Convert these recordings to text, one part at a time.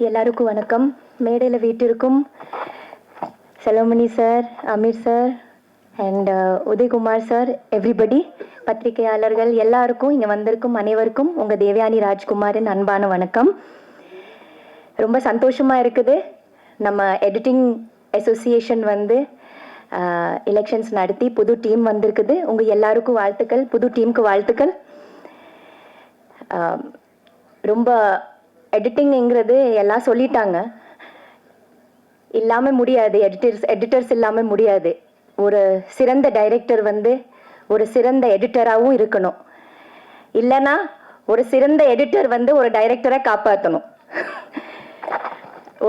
எல்லாருக்கும் வணக்கம். மேடையில் வீட்டிற்கும் Selvamani sir, Ameer sir and Udhayakumar sir, everybody, பத்திரிகையாளர்கள் எல்லாருக்கும், இங்கே வந்திருக்கும் அனைவருக்கும் உங்கள் தேவயானி ராஜ்குமாரின் அன்பான வணக்கம். ரொம்ப சந்தோஷமாக இருக்குது. நம்ம எடிட்டிங் அசோசியேஷன் எலெக்ஷன்ஸ் நடத்தி புது டீம் வந்திருக்குது. உங்கள் எல்லாருக்கும் வாழ்த்துக்கள், புது டீமுக்கு வாழ்த்துக்கள். ரொம்ப எடிட்டிங்கிறது எல்லாம் சொல்லிட்டாங்க, இல்லாமல் முடியாது. எடிட்டர்ஸ் இல்லாமல் முடியாது. ஒரு சிறந்த டைரக்டர் ஒரு சிறந்த எடிட்டராகவும் இருக்கணும். இல்லைன்னா ஒரு சிறந்த எடிட்டர் ஒரு டைரக்டரை காப்பாற்றணும்.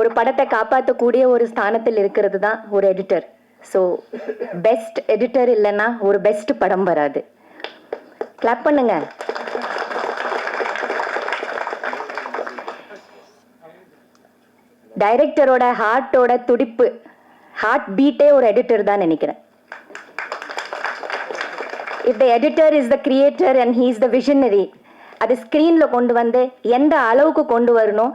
ஒரு படத்தை காப்பாற்றக்கூடிய ஒரு ஸ்தானத்தில் இருக்கிறது தான் ஒரு எடிட்டர். ஸோ பெஸ்ட் எடிட்டர் இல்லைன்னா ஒரு பெஸ்ட் படம் வராது. கிளாப் பண்ணுங்க. டைரக்டரோட ஹார்ட்டோட துடிப்பு, ஹார்ட் பீட்டே ஒரு எடிட்டர் தான் நினைக்கிறேன். If the editor is the creator and he is the visionary, அது ஸ்க்ரீனில் கொண்டு எந்த அளவுக்கு கொண்டு வரணும்,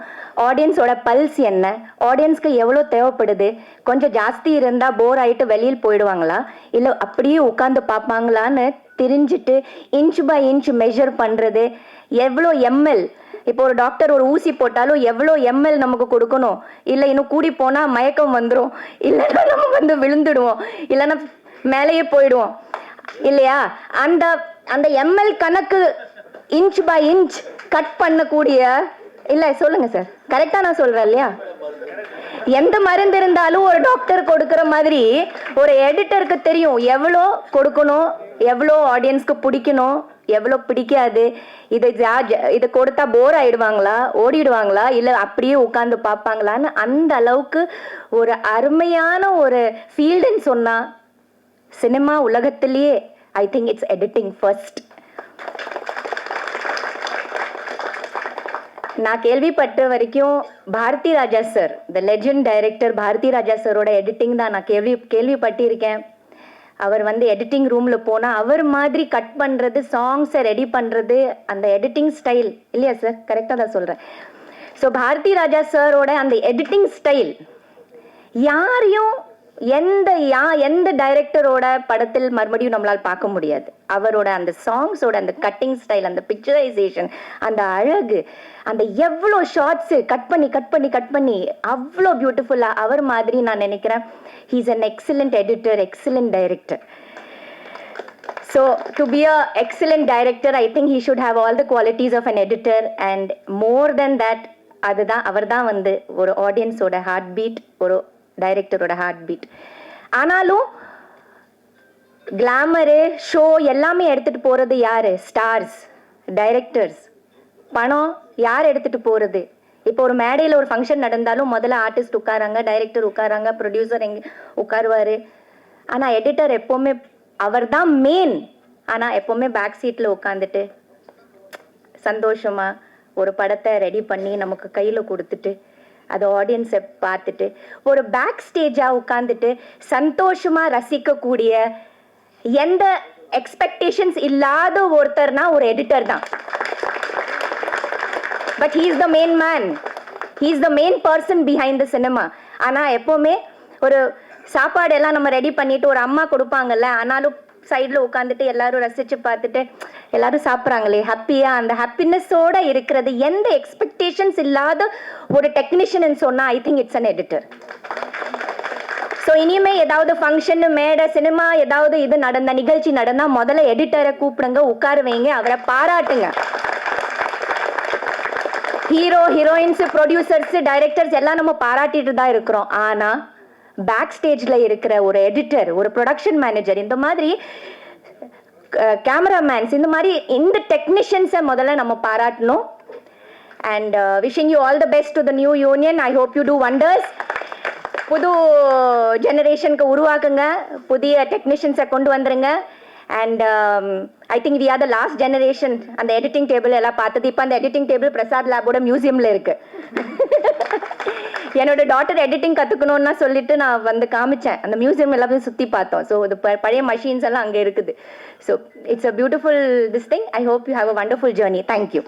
ஆடியன்ஸோட பல்ஸ் என்ன, ஆடியன்ஸ்க்கு எவ்வளோ தேவைப்படுது, கொஞ்சம் ஜாஸ்தி இருந்தால் போர் ஆகிட்டு வெளியில் போயிடுவாங்களா, இல்லை அப்படியே உட்காந்து பார்ப்பாங்களான்னு தெரிஞ்சுட்டு இன்ச் பை இன்ச் மெஷர் பண்ணுறது, எவ்வளோ எம்எல், இப்போ ஒரு டாக்டர் ஒரு ஊசி போட்டாலும் எவ்வளோ எம்எல் நமக்கு கொடுக்கணும், இல்லை இன்னும் கூடி போனால் மயக்கம் வந்துடும், இல்லைன்னா நம்ம விழுந்துடுவோம், இல்லைன்னா மேலேயே போயிடுவோம் இல்லையா? அந்த அந்த எம்எல் கணக்கு இன்ச் பை இன்ச் கட் பண்ணக்கூடிய, இல்லை சொல்லுங்க சார், கரெக்டாக நான் சொல்கிறேன் இல்லையா? எந்த மருந்து இருந்தாலும் ஒரு டாக்டர் கொடுக்குற மாதிரி ஒரு எடிட்டருக்கு தெரியும் எவ்வளோ கொடுக்கணும், எவ்வளோ ஆடியன்ஸ்க்கு பிடிக்கணும், எவ்வளோ பிடிக்காது, இதை கொடுத்தா போர் ஆயிடுவாங்களா, ஓடிடுவாங்களா, இல்லை அப்படியே உட்காந்து பார்ப்பாங்களான்னு அந்த அளவுக்கு ஒரு அருமையான ஒரு ஃபீல்டுன்னு சொன்னால் சினிமா உலகத்திலேயே I think it's editing first. நான் கேள்விப்பட்ட வரைக்கும் Bharathi Raja sir, the legend director Bharathi Raja சாரோட எடிட்டிங் தான் நான் கேள்விப்பட்டிருக்கேன். அவர் எடிட்டிங் ரூமில் போனால் அவர் மாதிரி கட் பண்ணுறது, சாங்ஸை ரெடி பண்ணுறது, அந்த எடிட்டிங் ஸ்டைல் இல்லையா சார்? கரெக்டாக தான் சொல்கிறேன். ஸோ பாரதி ராஜா சாரோட அந்த எடிட்டிங் ஸ்டைல் யாரையும் எந்த டைரக்டரோட படத்தில் மறுபடியும் நம்மளால் பார்க்க முடியாது. அவரோட அந்த சாங்ஸோட அந்த கட்டிங் ஸ்டைல், அந்த பிக்சரைசேஷன், அந்த அழகு, அந்த எவ்வளோ ஷார்ட்ஸு கட் பண்ணி அவ்வளோ பியூட்டிஃபுல்லாக அவர் மாதிரி நான் நினைக்கிறேன். he is an excellent editor, excellent director. So to be a excellent director, I think he should have all the qualities of an editor, and more than that, அதுதான் அவர் தான் ஒரு ஆடியன்ஸோட ஹார்ட் பீட், ஒரு டைரக்டரோட ஹார்ட் பீட். ஆனாலும் Glamour, show எல்லாமே எடுத்துட்டு போறது யாரு? Stars, directors. பணம் யார் எடுத்துட்டு போறது? இப்போ ஒரு மேடையில் ஒரு ஃபங்க்ஷன் நடந்தாலும் முதல்ல ஆர்டிஸ்ட் உட்காராங்க, டைரக்டர் உட்காராங்க, ப்ரொடியூசர் உட்காருவாரு. ஆனால் எடிட்டர் எப்போவுமே அவர் தான் மெயின். ஆனால் எப்போவுமே பேக் சீட்டில் உட்காந்துட்டு சந்தோஷமா ஒரு படத்தை ரெடி பண்ணி நமக்கு கையில் கொடுத்துட்டு அது ஆடியன்ஸை பார்த்துட்டு ஒரு பேக் ஸ்டேஜாக உட்காந்துட்டு சந்தோஷமா ரசிக்கக்கூடிய, எந்த எக்ஸ்பெக்டேஷன்ஸ் இல்லாத ஒருத்தர்னா ஒரு எடிட்டர் தான். But he is the main man. He is the main person behind the cinema. ஆனால் எப்போவுமே ஒரு சாப்பாடு எல்லாம் நம்ம ரெடி பண்ணிட்டு ஒரு அம்மா கொடுப்பாங்கல்ல, ஆனாலும் சைடில் உட்காந்துட்டு எல்லாரும் ரசித்து பார்த்துட்டு எல்லாரும் சாப்பிட்றாங்களே ஹாப்பியாக, அந்த ஹாப்பினஸோடு இருக்கிறது, எந்த எக்ஸ்பெக்டேஷன்ஸ் இல்லாத ஒரு டெக்னீஷியன் சொன்னால் ஐ think it's an editor. So இனிமேல் ஏதாவது ஃபங்க்ஷன், மேடை, சினிமா ஏதாவது இது நிகழ்ச்சி நடந்தால் முதல்ல எடிட்டரை கூப்பிடுங்க, உட்கார வைங்க, அவரை பாராட்டுங்க. ஹீரோ, ஹீரோயின்ஸ், ப்ரொடியூசர்ஸ், டைரக்டர்ஸ் எல்லாம் நம்ம பாராட்டிட்டு தான் இருக்கிறோம். ஆனால் பேக் ஸ்டேஜில் இருக்கிற ஒரு எடிட்டர், ஒரு ப்ரொடக்ஷன் மேனேஜர், இந்த மாதிரி கேமராமேன்ஸ், இந்த மாதிரி இந்த டெக்னீஷியன்ஸை முதல்ல நம்ம பாராட்டணும். And wishing you all the best to the new union. I hope you do wonders. புது ஜெனரேஷனுக்கு உருவாக்குங்க, புதிய டெக்னீஷியன்ஸை கொண்டு வந்துருங்க. And I think we are the last generation. அந்த எடிட்டிங் டேபிள் எல்லாம் பார்த்தது. இப்போ அந்த எடிட்டிங் டேபிள் பிரசாத் லேபோட மியூசியமில் இருக்கு. என்னோட டாட்டர் எடிட்டிங் கற்றுக்கணும்னா சொல்லிட்டு நான் காமிச்சேன். அந்த மியூசியம் எல்லாமே சுற்றி பார்த்தோம். ஸோ இது பழைய மஷின்ஸ் எல்லாம் அங்கே இருக்குது. So it's a beautiful this thing. I hope you have a wonderful journey. Thank you.